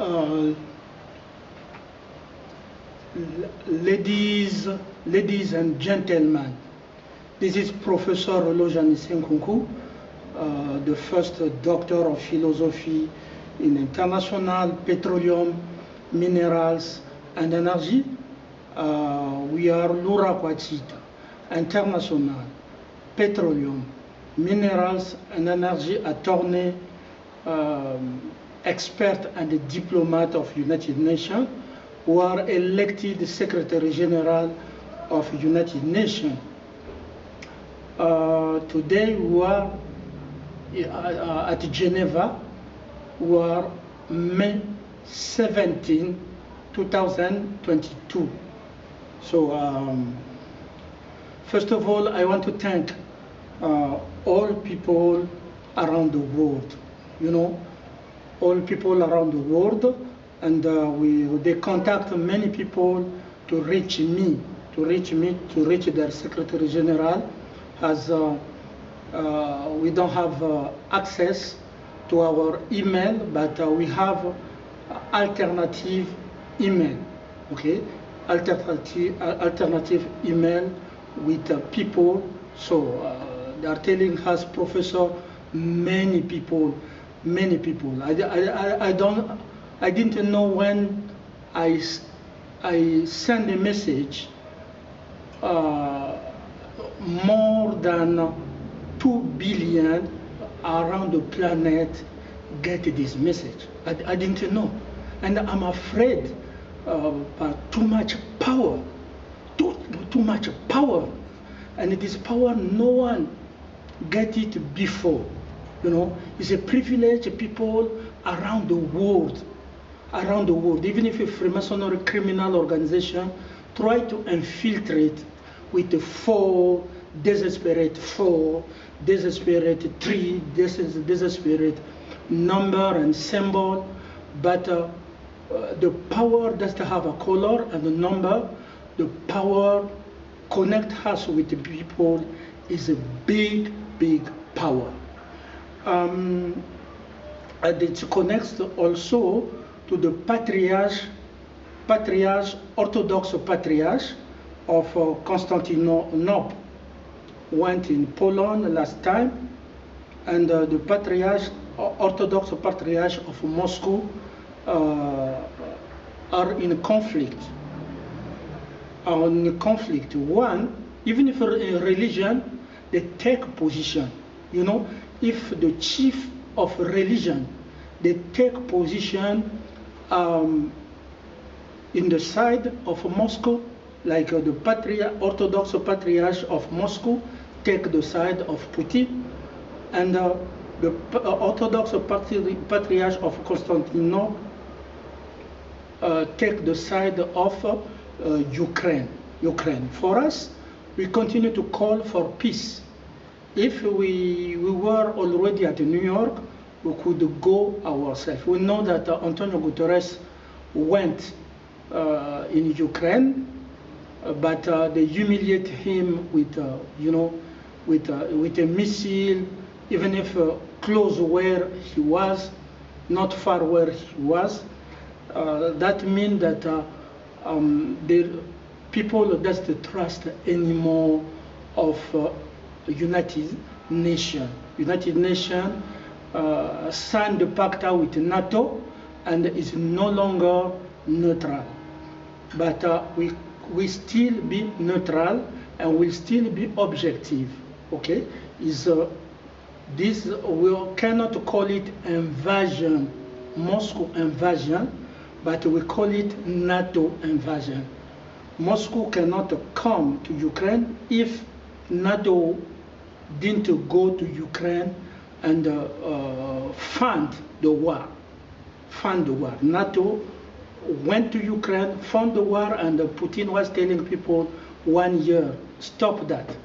Uh, ladies and gentlemen, this is Professor Euloge Nkounkou, the first doctor of philosophy in international petroleum, minerals, and energy. We are Lura Kwachita, international petroleum, minerals, and energy attorney, expert and diplomat of United Nations, who are elected Secretary General of United Nations. Today we are at Geneva. We are May 17, 2022. So first of all, I want to thank all people around the world. You know, all people around the world, and they contact many people to reach me, to reach their Secretary General, as we don't have access to our email, but we have alternative email, okay? Alternative email with people. So they are telling us, Professor, many people. I didn't know when I send a message, more than 2 billion around the planet get this message. I didn't know. And I'm afraid too much power, too much power. And this power, no one get it before. You know, it's a privilege people around the world, even if a Freemasonry criminal organization try to infiltrate with the desperate 3, desperate number and symbol, but the power doesn't have a color and a number. The power connect us with the people is a big power. And it connects also to the Orthodox Patriarch of Constantinople. Went in Poland last time, and the Orthodox Patriarch of Moscow are in conflict. One, even if a religion, they take position. You know, if the chief of religion, they take position in the side of Moscow, like the Orthodox Patriarch of Moscow take the side of Putin, and the Orthodox Patriarch of Constantinople take the side of Ukraine. For us, we continue to call for peace. If we were already at New York, we could go ourselves. We know that Antonio Guterres went in Ukraine, but they humiliate him with, with a missile, even if close where he was, not far where he was. That means that the people doesn't trust anymore of United Nations. United Nations signed the pact with NATO and is no longer neutral. But we still be neutral and will still be objective. Okay? This we cannot call it invasion, Moscow invasion, but we call it NATO invasion. Moscow cannot come to Ukraine if NATO didn't go to Ukraine and fund the war. NATO went to Ukraine, fund the war, and Putin was telling people 1 year, stop that.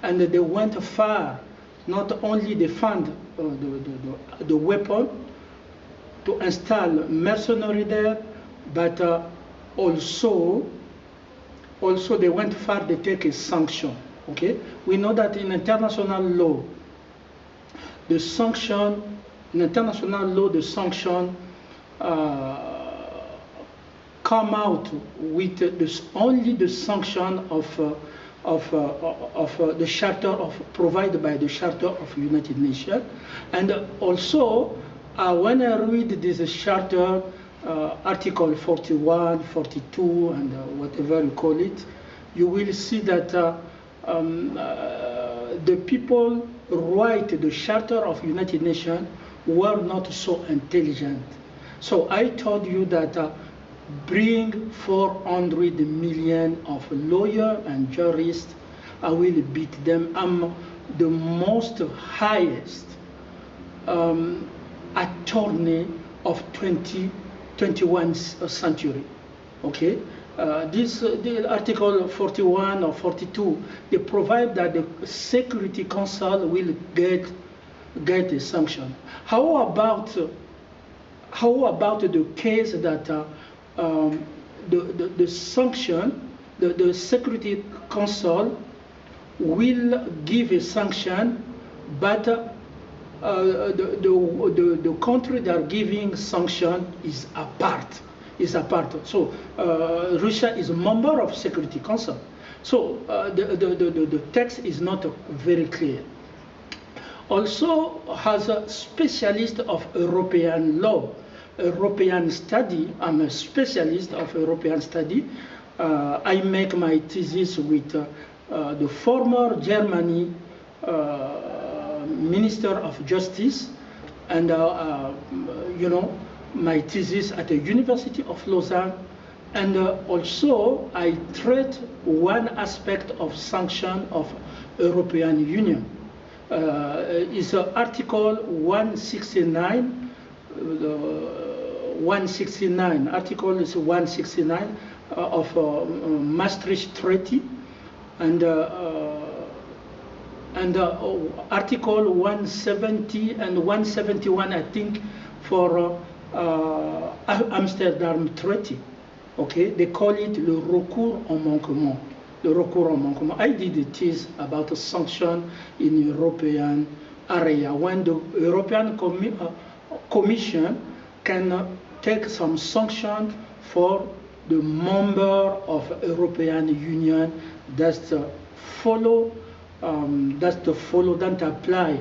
And they went far. Not only they fund the weapon to install mercenary there, but also they went far, they take a sanction. Okay? We know that in international law, the sanction come out with only the sanction of the charter provided by the Charter of United Nations. And also, when I read this charter, Article 41, 42, and whatever you call it, you will see that the people who write the Charter of United Nations were not so intelligent. So I told you that bring 400 million of lawyers and jurists, I will beat them. I'm the most highest attorney of 21st century. Okay, the Article 41 or 42, they provide that the Security Council will get a sanction. How about the case that the sanction, the Security Council will give a sanction, but the country that are giving sanction is apart. So Russia is a member of Security Council. So the text is not very clear. Also, as a specialist of European law, European study, I'm a specialist of European study. I make my thesis with the former Germany Minister of Justice, and you know, my thesis at the University of Lausanne, and also I treat one aspect of sanction of European Union. Is Article 169. 169. Article is 169 of Maastricht Treaty, and Article 170 and 171, I think, for Amsterdam Treaty. Okay, they call it le recours au manquement. Le recours au manquement. I did a thesis about a sanction in European area when the European Commission can take some sanction for the member of European Union don't apply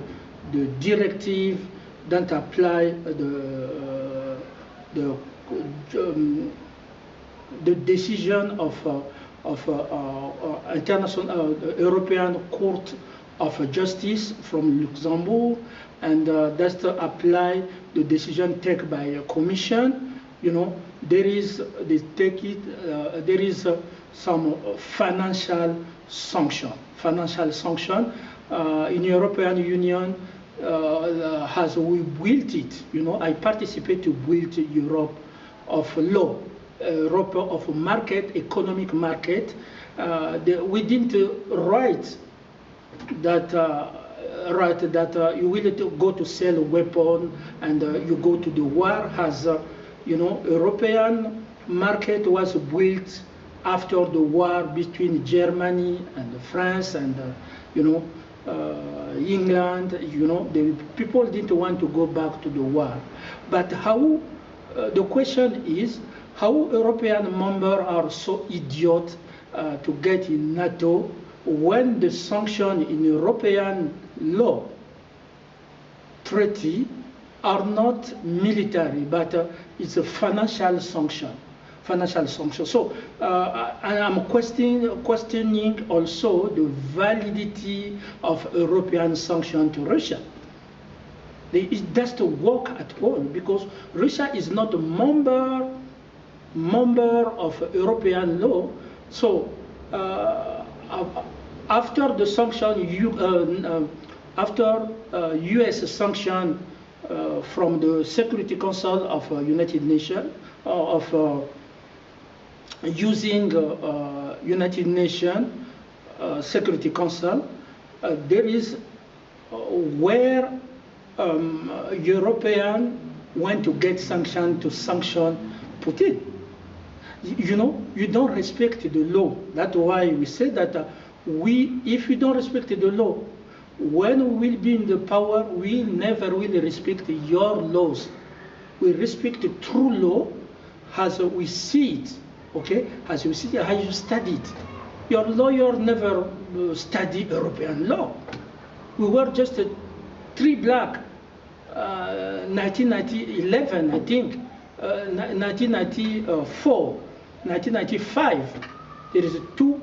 the directive, don't apply the decision of international European Court of Justice from Luxembourg, and that's to apply the decision taken by a commission. You know, there is some financial sanction. In European Union, as we built it, you know, I participate to build Europe of law, Europe of market, economic market. We didn't write that you will go to sell a weapon and you go to the war. As you know, European market was built after the war between Germany and France and you know, England. You know, the people didn't want to go back to the war. But how? The question is how European members are so idiot to get in NATO when the sanction in European law treaty are not military, but it's a financial sanction. So I'm questioning also the validity of European sanction to Russia. It doesn't work at all because Russia is not a member of European law. So after the sanction, after U.S. sanction from the Security Council of United Nations of using United Nations Security Council, there is where European want to get sanctioned to sanction Putin. You know, you don't respect the law. That's why we say that if we don't respect the law, when we will be in the power, we never will respect your laws. We respect the true law as we see it, okay, as you see it, as you study it. Your lawyer never study European law. We were just three black, 1911, I think, 1994, 1995. There is two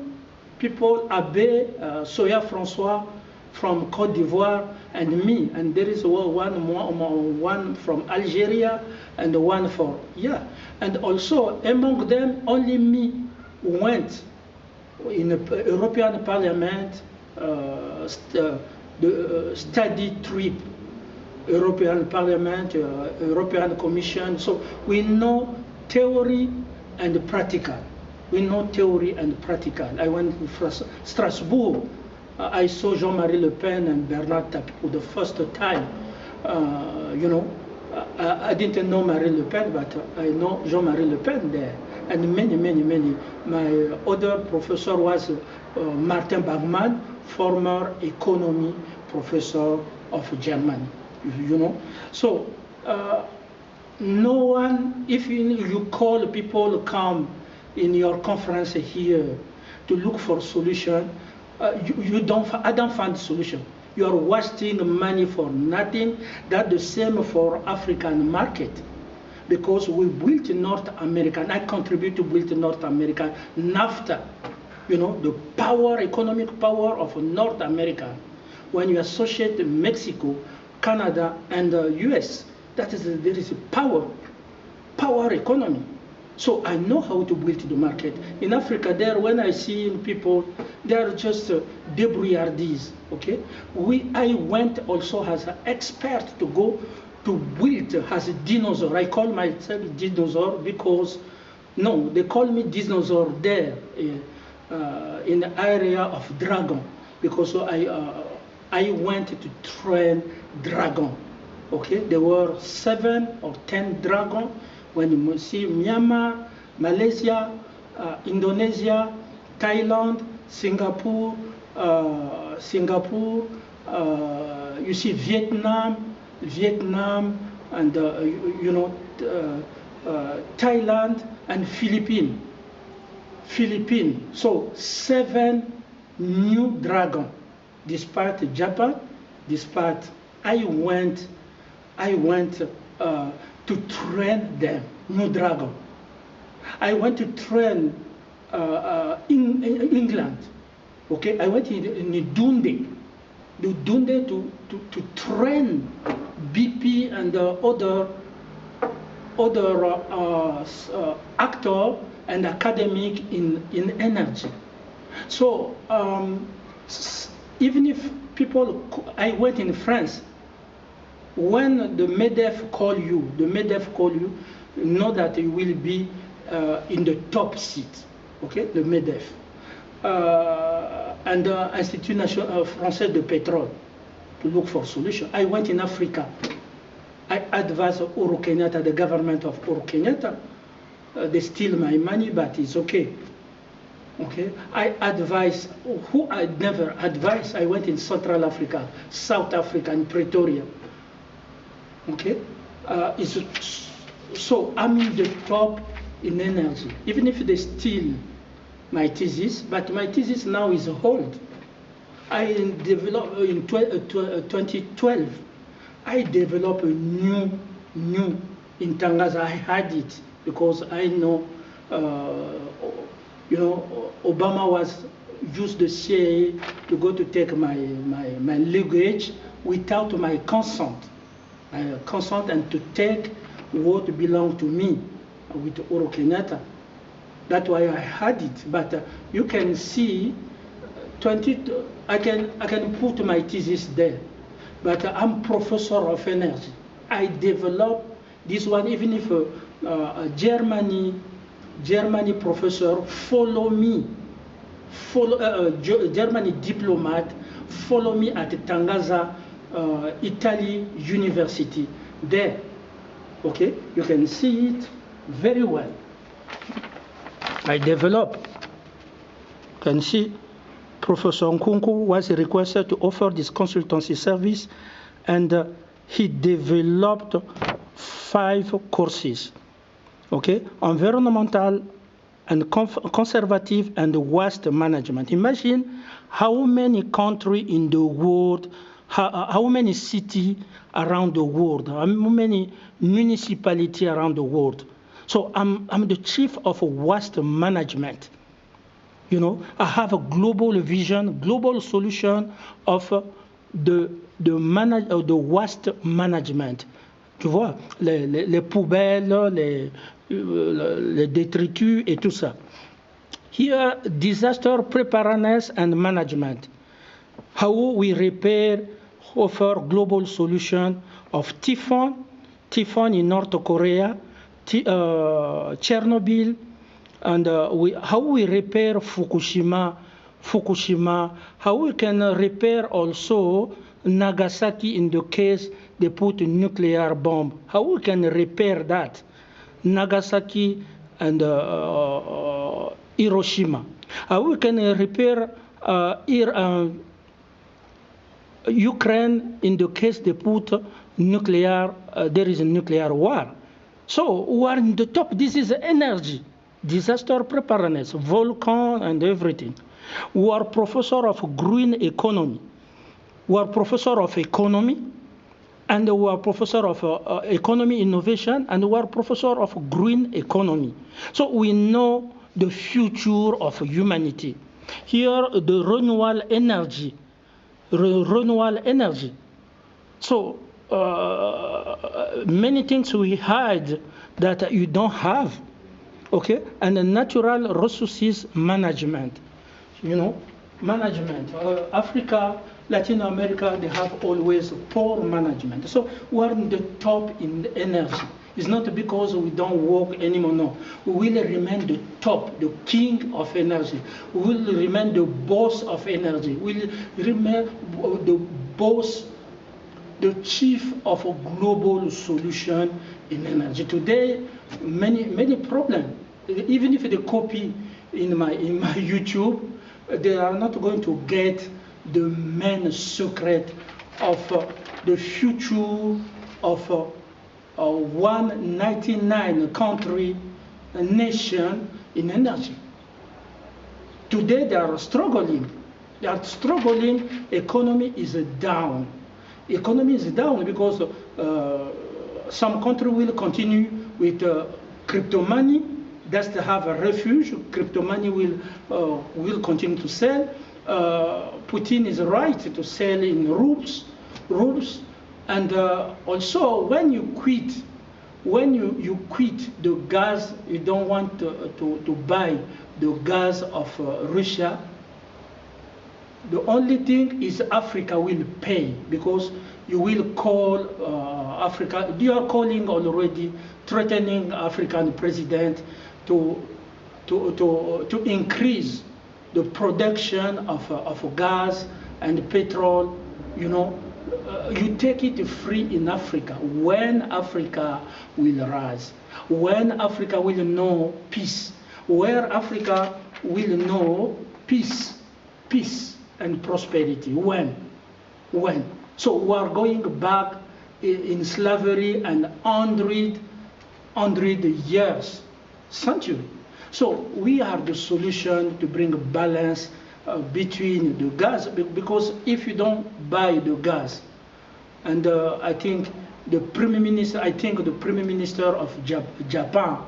people, Abbé, Soya François from Côte d'Ivoire, and me. And there is one from Algeria and one for, yeah. And also among them, only me went in the European Parliament, the study trip, European Parliament, European Commission. So we know theory and practical. We know theory and practical. I went to Strasbourg. I saw Jean-Marie Le Pen and Bernard Tapie for the first time. You know, I didn't know Marie Le Pen, but I know Jean-Marie Le Pen there. And many. My other professor was Martin Bachmann, former economy professor of Germany, you know. So no one, if you call people come in your conference here to look for solution, I don't find solution. You are wasting money for nothing. That's the same for African market. Because we built North America, and I contribute to build North America, NAFTA, you know, the power, economic power of North America. When you associate Mexico, Canada, and the US, there is a power economy. So I know how to build the market. In Africa, there, when I see people, they are just debrouillardies, okay? I went also as an expert to go to build as a dinosaur. I call myself dinosaur because, no, they call me dinosaur there in the area of dragon, because I went to train dragon. Okay, there were 7 or 10 dragons. When you see Myanmar, Malaysia, Indonesia, Thailand, Singapore, you see Vietnam, and you know, Thailand and Philippines. So 7 new dragons. Despite Japan, despite I went to train them, new dragon. I went to train in England. Okay, I went in Dundee to train BP and other actor and academic in energy. So even if people, I went in France. When the MEDEF call you, know that you will be in the top seat, okay, the MEDEF. And the Institut National Français de Pétrole to look for solution. I went in Africa. I advised Uhuru Kenyatta, the government of Uhuru Kenyatta. They steal my money, but it's okay. Okay, I advise who I never advised. I went in Central Africa, South Africa, and Pretoria. Okay, so I'm in the top in energy. Even if they steal my thesis, but my thesis now is old. I developed in 2012. I developed a new in Tangaza. I had it because I know. You know, Obama used the CIA to go to take my luggage without my consent. And to take what belonged to me with Uhuru Kenyatta. That's why I had it. But you can see, I can put my thesis there. But I'm professor of energy. I developed this one, even if Germany professor follow me, Germany diplomat follow me at Tangaza, Italy University there. Okay, you can see it very well. I developed. You can see Professor Nkounkou was requested to offer this consultancy service, and he developed 5 courses. Okay, environmental and conservative and waste management. Imagine how many countries in the world, how many cities around the world, how many municipalities around the world. So I'm the chief of waste management. You know, I have a global vision, global solution of the waste management. Tu vois, les poubelles, les détritus et tout ça. Here, disaster preparedness and management. How we repair, offer global solution of typhoon in North Korea, Chernobyl, and how we repair Fukushima, how we can repair also Nagasaki in the case they put a nuclear bomb, how we can repair that, Nagasaki and Hiroshima, how we can repair Ukraine in the case they put nuclear, there is a nuclear war. So we are in the top. This is energy, disaster preparedness, volcano and everything. We are professor of green economy. We are professor of economy, and we are professor of economy innovation, and we are professor of green economy. So we know the future of humanity. Here, the renewable energy. So many things we hide that you don't have, okay? And the natural resources management, you know, management. Africa, Latin America, they have always poor management. So we're in the top in the energy. It's not because we don't work anymore, no. We will remain the top, the king of energy. We will remain the boss of energy. We will remain the boss, the chief of a global solution in energy. Today, many problems. Even if they copy in my YouTube, they are not going to get the main secret of the future of 199 country nation in energy. Today they are struggling. Economy is down. Economy is down because some country will continue with crypto money. That's to have a refuge. Crypto money will continue to sell. Putin is right to sell in rubles, and also when you quit the gas, you don't want to buy the gas of Russia. The only thing is Africa will pay, because you will call Africa. You are calling already, threatening African president to increase the production of gas and petrol. You know, you take it free in Africa. When Africa will rise, when Africa will know peace, where Africa will know peace and prosperity. When? So we are going back in slavery and 100 years, century. So we are the solution to bring a balance between the gas, because if you don't buy the gas, and I think the Prime Minister of Japan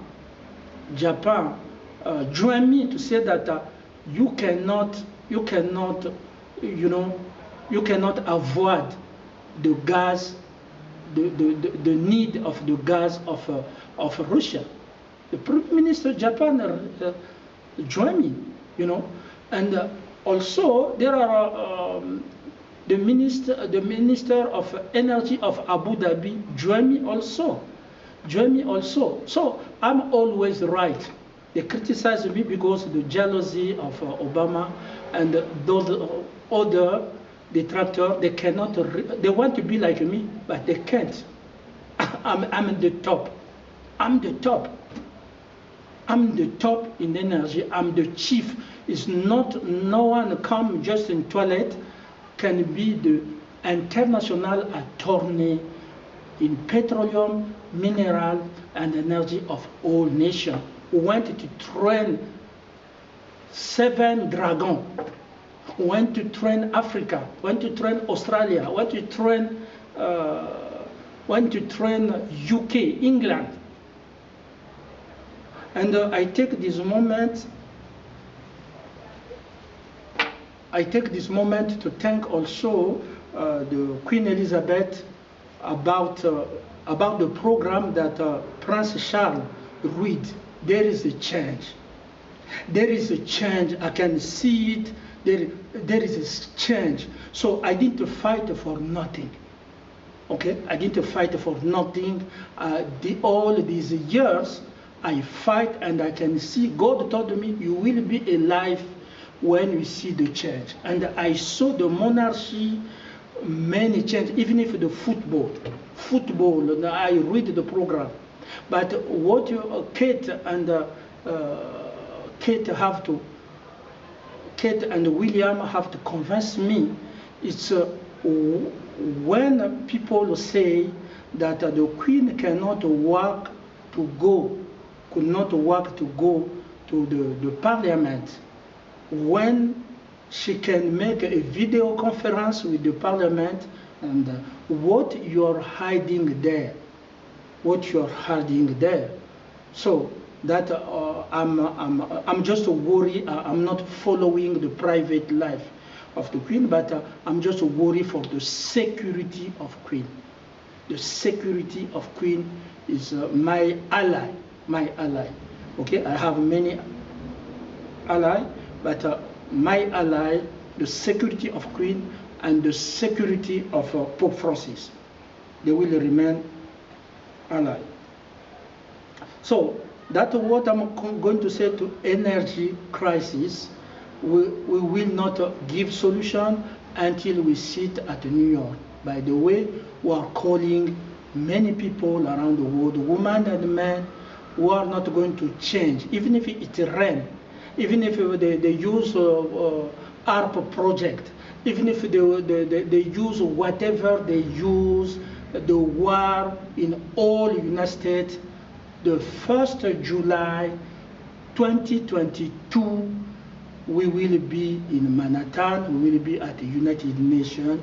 joined me to say that you cannot avoid the gas, the need of the gas of Russia. The Prime Minister of Japan joined me, you know, and also there are the Minister of Energy of Abu Dhabi joined me also. So I'm always right. They criticize me because of the jealousy of Obama and those other detractors. They cannot. They want to be like me, but they can't. I'm the top. I'm the top in energy. I'm the chief. It's not no one come just in toilet can be the international attorney in petroleum, mineral, and energy of all nations. We wanted to train 7 dragons. We went to train Africa, went to train Australia, went to train UK, England. And I take this moment to thank also the Queen Elizabeth about the program that Prince Charles read. There is a change. There is a change. I can see it. There is a change. So I didn't fight for nothing. Okay, I didn't fight for nothing. All these years, I fight, and I can see. God told me, "You will be alive when you see the change." And I saw the monarchy, many change, even if the football, I read the program. But what Kate and William have to convince me, it's when people say that the Queen could not walk to go to the Parliament, when she can make a video conference with the Parliament, and what you're hiding there, So that I'm just worried. I'm not following the private life of the Queen, but I'm just worried for the security of Queen. The security of Queen is my ally. Okay, I have many allies, but my ally, the security of Queen and the security of Pope Francis, they will remain allies. So that's what I'm going to say to energy crisis. We will not give solution until we sit at New York. By the way, we are calling many people around the world, women and men, who are not going to change, even if it rains, even if they use ARP project, even if they use whatever they use, the war in all United States, the 1st of July 2022, we will be in Manhattan, we will be at the United Nations,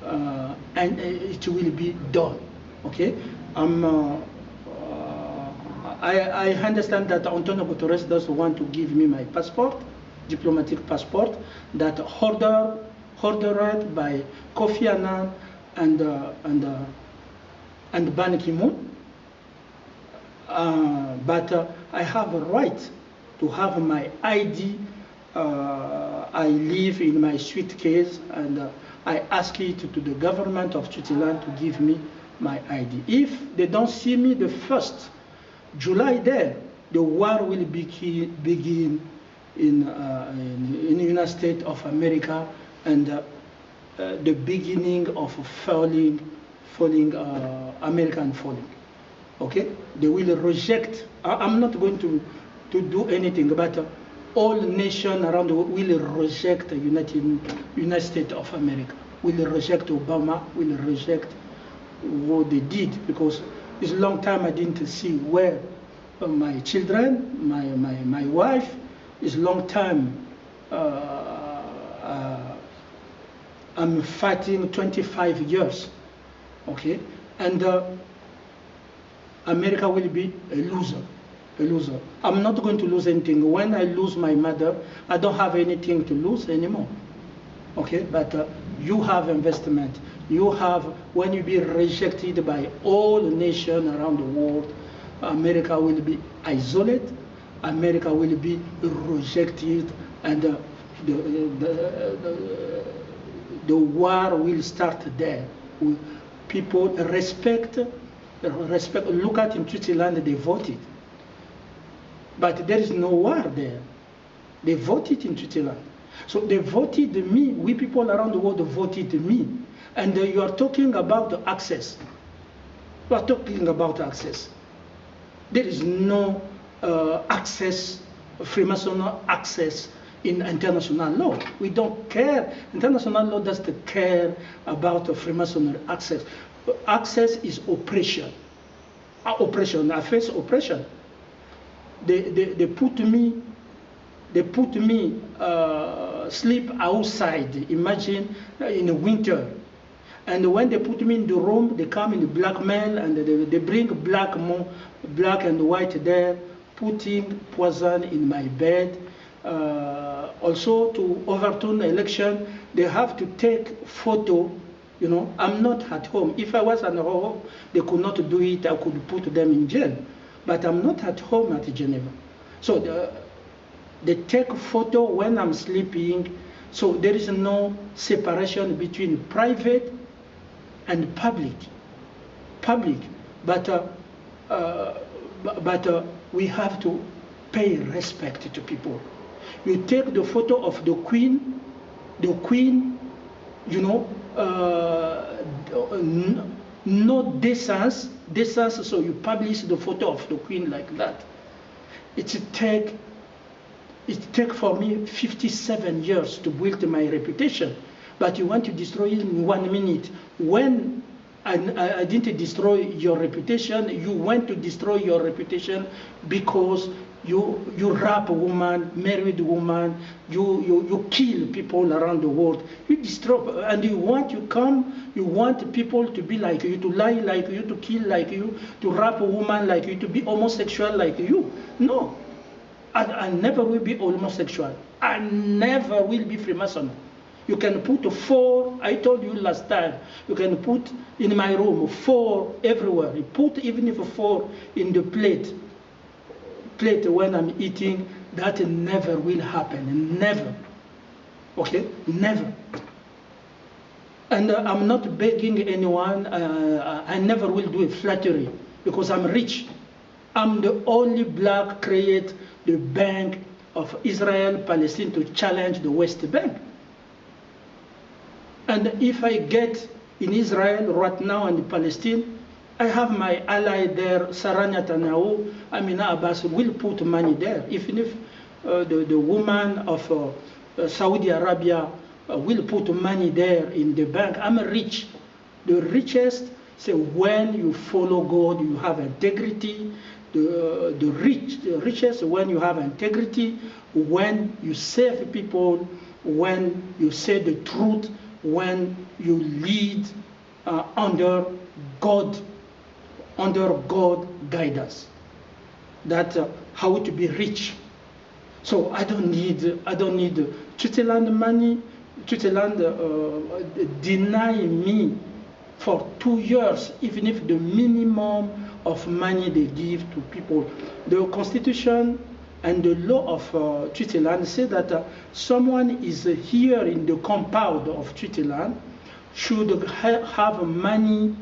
and it will be done. Okay? I understand that Antonio Guterres does want to give me my passport, diplomatic passport, that ordered by Kofi Annan and Ban Ki-moon. But I have a right to have my ID. I live in my suitcase, and I ask it to the government of Switzerland to give me my ID. If they don't see me the 1st July there, the war will begin in the United States of America, and the beginning of American falling. Okay, they will reject. I'm not going to do anything, but all nations around the world will reject the United States of America. Will reject Obama. Will reject what they did, because it's a long time I didn't see where my children, my wife. It's a long time. I'm fighting 25 years. Okay, and America will be a loser. I'm not going to lose anything. When I lose my mother, I don't have anything to lose anymore. Okay, but you have investment. You have, when you be rejected by all nations around the world, America will be isolated. America will be rejected, and the war will start there. People respect. Look at in Switzerland, they voted. But there is no war there. They voted in Switzerland. So they voted me. We people around the world voted me. And you are talking about access. You are talking about access. There is no access, Freemasonry access in international law. We don't care. International law doesn't care about Freemasonry access. Access is oppression. Oppression. I face oppression. They put me sleep outside. Imagine in the winter. And when they put me in the room, they come in blackmail and they bring black and white there, putting poison in my bed. Also, to overturn the election, they have to take photo. You know, I'm not at home. If I was at home, they could not do it. I could put them in jail. But I'm not at home at Geneva. So they take photo when I'm sleeping. So there is no separation between private and public. But we have to pay respect to people. You take the photo of the queen, you know, no decency, so you publish the photo of the queen like that. It take for me 57 years to build my reputation, but you want to destroy it in 1 minute. When I didn't destroy your reputation, you want to destroy your reputation because you rape a woman, married woman, you kill people around the world. You destroy, and you want people to be like you, to lie like you, to kill like you, to rape a woman like you, to be homosexual like you. No, I never will be homosexual. I never will be Freemason. You can put 4, I told you last time, you can put in my room 4 everywhere. You put even if 4 in the plate when I'm eating, that never will happen, never. Okay, never. And I'm not begging anyone, I never will do a flattery because I'm rich. I'm the only black create the Bank of Israel, Palestine to challenge the West Bank. And if I get in Israel right now and Palestine, I have my ally there, Sarah Netanyahu, Amina Abbas will put money there. Even if the woman of Saudi Arabia will put money there in the bank, I'm rich. The richest, so when you follow God, you have integrity. The richest when you have integrity, when you save people, when you say the truth, when you lead under God guidance. That how to be rich. So I don't need Switzerland money. Switzerland deny me for 2 years, even if the minimum of money they give to people. The constitution and the law of Switzerland say that someone is here in the compound of Switzerland should have money,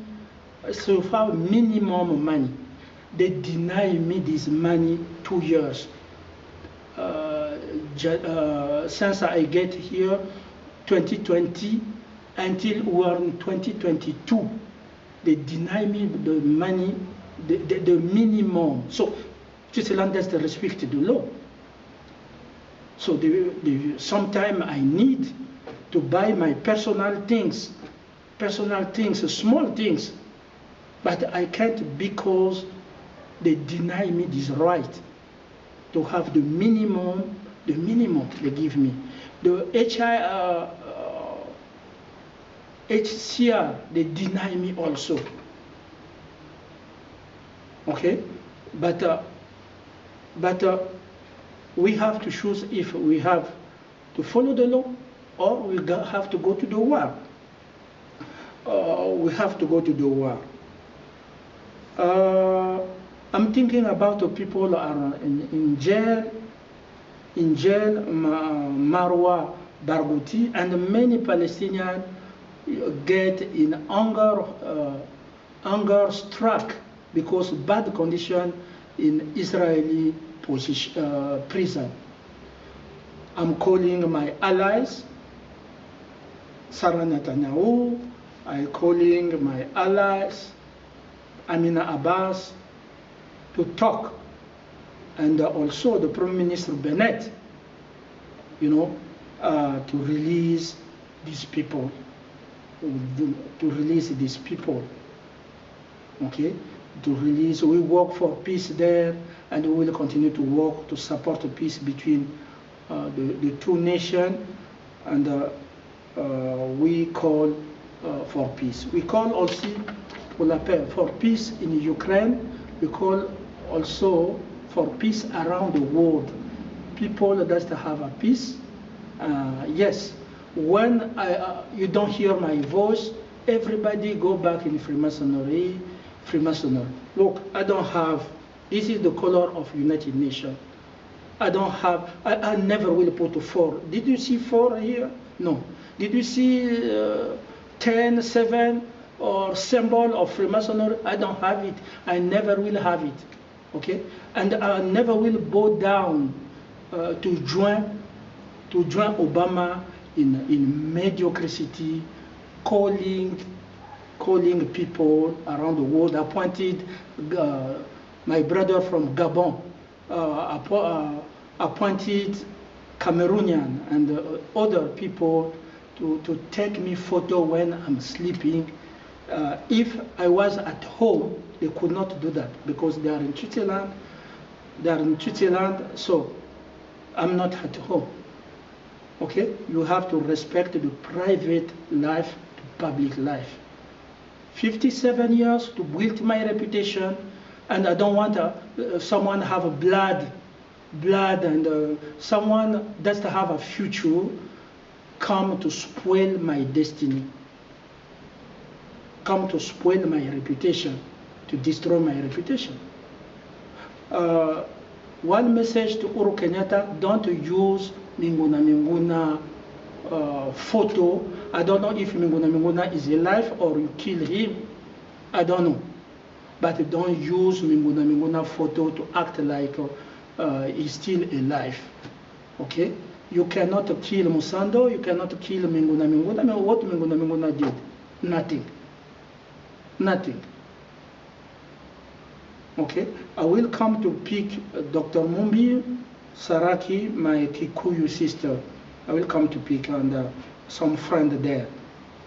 so far minimum money. They deny me this money 2 years. Since I get here, 2020 until we are in 2022, they deny me the money, the minimum. So Switzerland doesn't respect the law. So sometimes I need to buy my personal things, small things, but I can't because they deny me this right to have the minimum they give me. The HCR, they deny me also. Okay, but we have to choose if we have to follow the law or we have to go to the war. We have to go to the war. I'm thinking about the people who are in jail, Marwa, Barghouti, and many Palestinians get in anger struck because bad condition in Israeli prison. I'm calling my allies, Sarah Netanyahu, I'm calling my allies, Amina Abbas, to talk, and also the Prime Minister Bennett, you know, to release these people, okay, to release. We work for peace there, and we will continue to work to support the peace between the two nations, and we call for peace. We call also for peace in Ukraine. We call also for peace around the world. People that have a peace. Yes, when you don't hear my voice, everybody go back in Freemasonry. Freemasonry. Look, I don't have. This is the color of United Nations. I don't have. I never will put 4. Did you see 4 here? No. Did you see 10, 7, or symbol of Freemasonry? I don't have it. I never will have it. Okay? And I never will bow down to join Obama in mediocrity, calling people around the world, appointed my brother from Gabon, appointed Cameroonian and other people to take me photo when I'm sleeping. If I was at home, they could not do that because they are in Switzerland. They are in Switzerland, so I'm not at home. Okay, you have to respect the private life to public life. 57 years to build my reputation, and I don't want someone have a blood, and someone doesn't have a future come to spoil my destiny, come to spoil my reputation, to destroy my reputation. One message to Uhuru Kenyatta: don't use Minguna photo. I don't know if Minguna is alive or you kill him. I don't know. But don't use Minguna photo to act like he's still alive. Okay? You cannot kill Musando, you cannot kill Minguna. I mean, what Minguna did? Nothing. Nothing. Okay? I will come to pick Dr. Mumbi Saraki, my Kikuyu sister. I will come to pick and some friend there.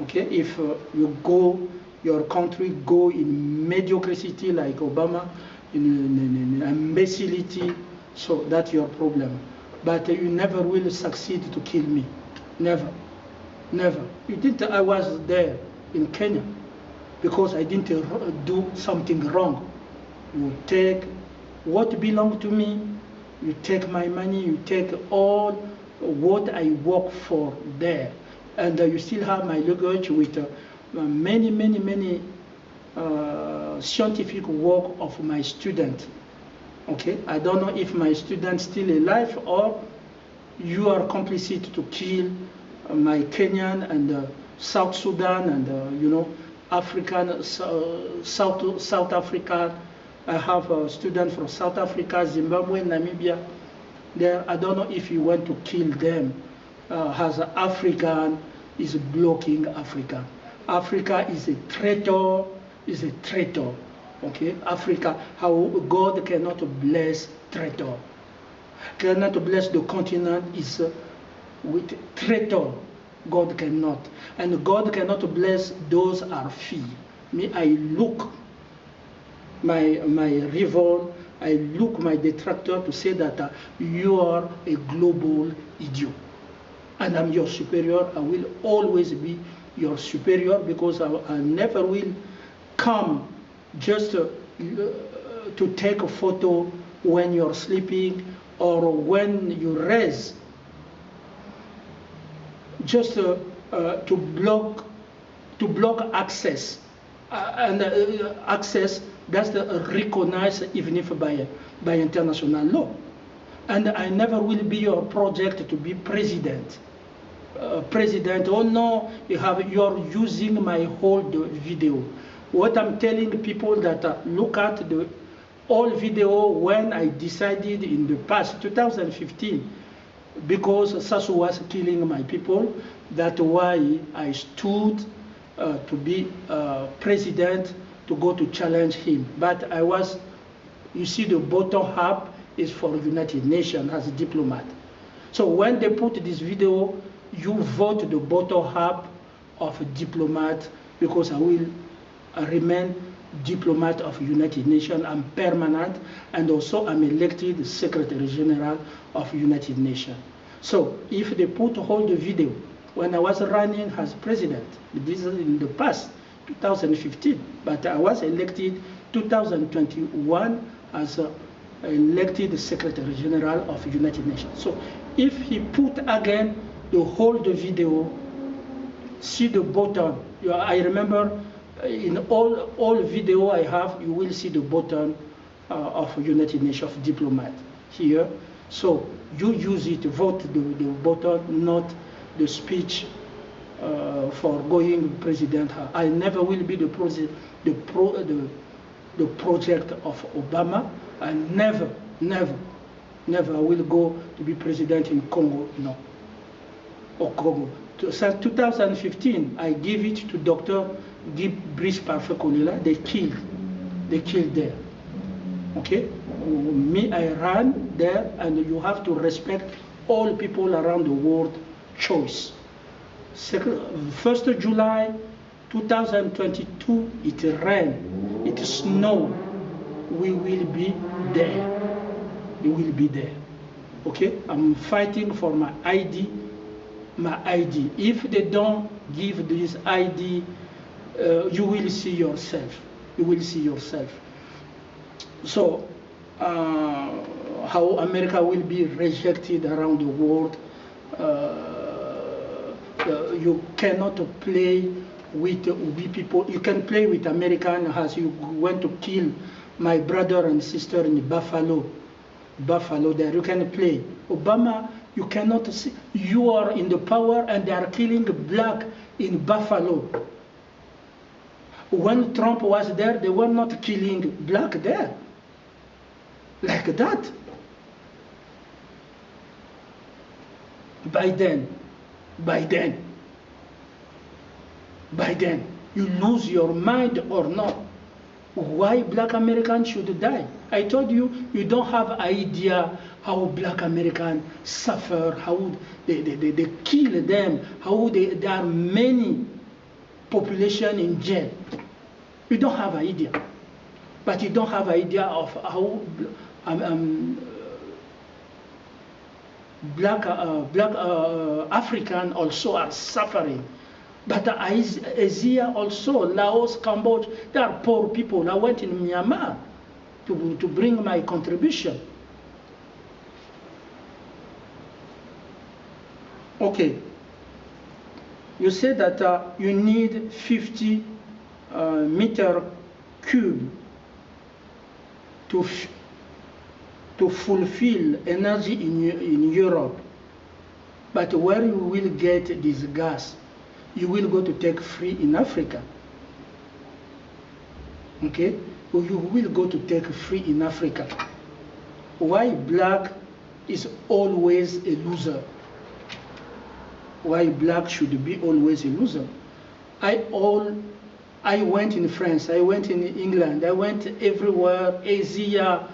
Okay? If you go, your country go in mediocrity like Obama, in imbecility, so that's your problem. But you never will succeed to kill me. Never. Never. You think I was there in Kenya because I didn't do something wrong. You take what belongs to me, you take my money, you take all what I work for there. And you still have my luggage with many scientific work of my student. Okay, I don't know if my student still alive or you are complicit to kill my Kenyan and South Sudan and you know, African, South Africa. I have a student from South Africa, Zimbabwe, Namibia. There, I don't know if you want to kill them. As an African is blocking Africa. Africa is a traitor. Is a traitor. Okay, Africa. How God cannot bless traitor. Cannot bless the continent is with traitor. God cannot, and God cannot bless those are free. Me, I look my rival, I look my detractor to say that you are a global idiot. And I'm your superior. I will always be your superior because I never will come just to take a photo when you're sleeping or when you raise, just to block access. Access that's recognized even if by international law. And I never will be your project to be president. President, oh no, you're using my whole video. What I'm telling people that look at the old video when I decided in the past, 2015, because Sasu was killing my people, that's why I stood to be president, to go to challenge him. But I was, you see, the bottom half is for United Nations as a diplomat. So when they put this video, you vote the bottom half of a diplomat because I will remain diplomat of United Nations. I'm permanent, and also I'm elected Secretary General of United Nations. So if they put all the video, when I was running as president, this is in the past, 2015, but I was elected 2021 as elected Secretary General of United Nations. So if he put again the whole video, see the button. I remember in all video I have, you will see the button of United Nations of diplomat here. So you use it, vote the button, not the speech for going president. I never will be the project of Obama. I never will go to be president in Congo, no, or Congo. Since 2015, I gave it to Dr. Brice Parfait-Kolela. They killed there. Okay, me, I ran there, and you have to respect all people around the world choice. 1st of July 2022, it rained, it snowed. We will be there. We will be there. Okay, I'm fighting for my ID. My ID. If they don't give this ID, you will see yourself. You will see yourself. So, how America will be rejected around the world. You cannot play with people. You can play with American as you went to kill my brother and sister in Buffalo there. You can play. Obama, you cannot see. You are in the power and they are killing black in Buffalo. When Trump was there, they were not killing black there. Like that. Biden, you lose your mind or not. Why black Americans should die? I told you, you don't have idea how black Americans suffer, how they kill them, how there are many population in jail. You don't have idea. But you don't have idea of how black African also are suffering. But Asia also, Laos, Cambodia, they are poor people. I went in Myanmar to bring my contribution. Okay. You say that you need 50 meter cube to fulfill energy in Europe. But where you will get this gas? You will go to take free in Africa. Okay? Or you will go to take free in Africa. Why black is always a loser? Why black should be always a loser? I went in France, I went in England, I went everywhere, Asia,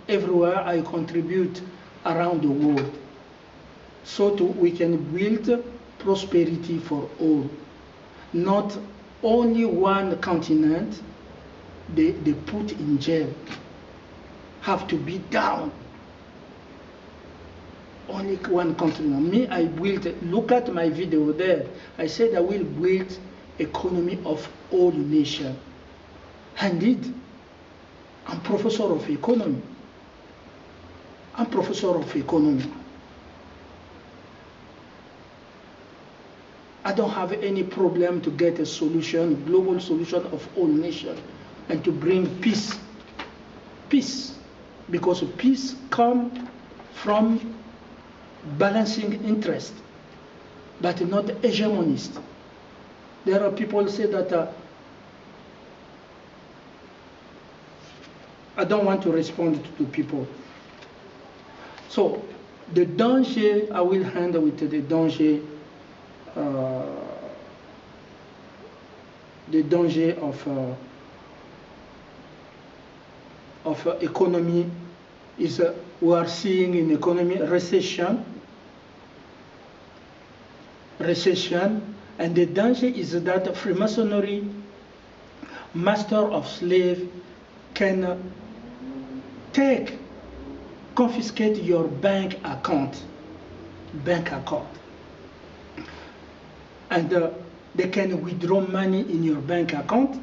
everywhere I contribute around the world. So we can build prosperity for all. Not only one continent they put in jail. Have to be down. Only one continent. Me, I built, look at my video there. I said I will build economy of all nations. Indeed, I'm professor of economy. I'm professor of economy. I don't have any problem to get a solution, global solution of all nations, and to bring peace. Peace. Because peace comes from balancing interest, but not hegemonist. There are people who say that I don't want to respond to people. So the danger, I will handle with the danger of economy is we are seeing in economy recession, and the danger is that Freemasonry master of slave can confiscate your bank account, and they can withdraw money in your bank account,